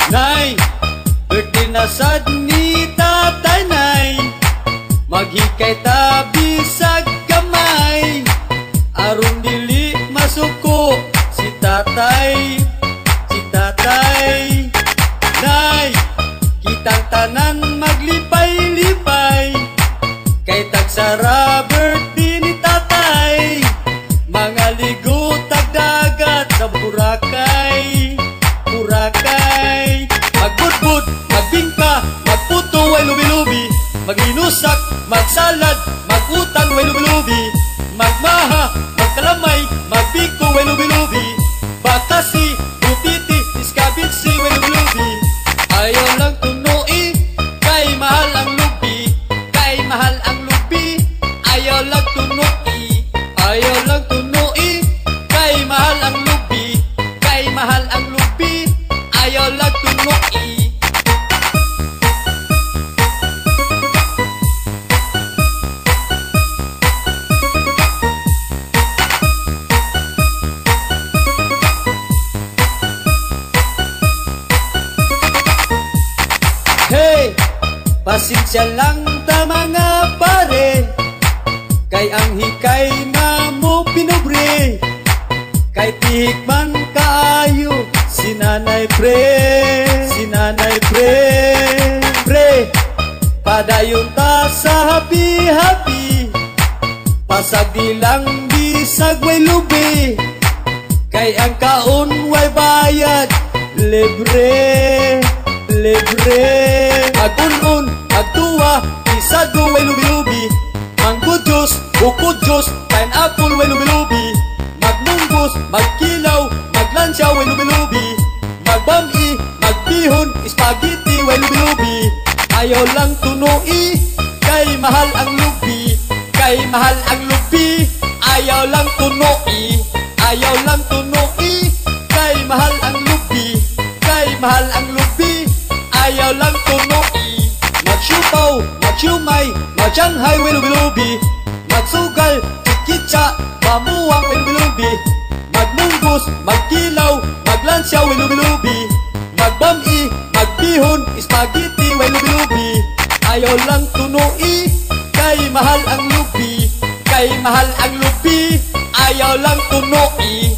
Nay, birthday na sad ni tatay nay, maghikay tabi sa gamay, aron dili masuko si tatay, si tatay. Nay, kitang tanan maglipay-lipay, kay tagsara birthday ni tatay, mga ligo tagdagat sa Boracay, Boracay. Magbudbud, magbingka, magputo way lubi-lubi, maginusak, magsalad, magutang way lubi-lubi, magmaha, magkalamay, magbiko way lubi-lubi, batasi, butiti, iskabitsi way lubi-lubi. Ayaw lang tunoi, kay mahal ang lubi, kay mahal ang lubi. Ayaw lang tunoi, ayaw lang tunoi, kay mahal ang lubi, kay mahal ang lubi. Ayaw lang tunoi. Hey, pasensya lang ta mga pare, kay ang hikay na mo pinobre, kay tihikman kaayo si nanay pre, si nanay pre. Pre, padayon ta sa happy-happy, pasag di lang bisag way lubi, kay ang kaon way bayad, libre, libre. Mag-un-un, magtuwa, isado way lubi-lubi, manggudjos, bukudjos, pineapple way lubi-lubi, magmunggos, magkilaw, maglansya way lubi-lubi, magbami, magbihon, spaghetti way lubi-lubi. Ayaw lang tunoi, kay mahal ang lubi, kay mahal ang lubi. Ayaw lang tunoi, ayaw lang tunoi, kay mahal ang lubi, kay mahal ang lubi. Ayaw lang tunoi. Magsyupaw, magsyumay, magshanghai way lubi-lubi, magsugal, chikitsa, mamuwang way lubi-lubi, magmunggos, magkilaw, maglansya way lubi-lubi, magbami, magbihon, spaghetti way lubi-lubi. Ayaw lang tunoi, kay mahal ang lubi, kay mahal ang lubi. Ayaw lang tunoi.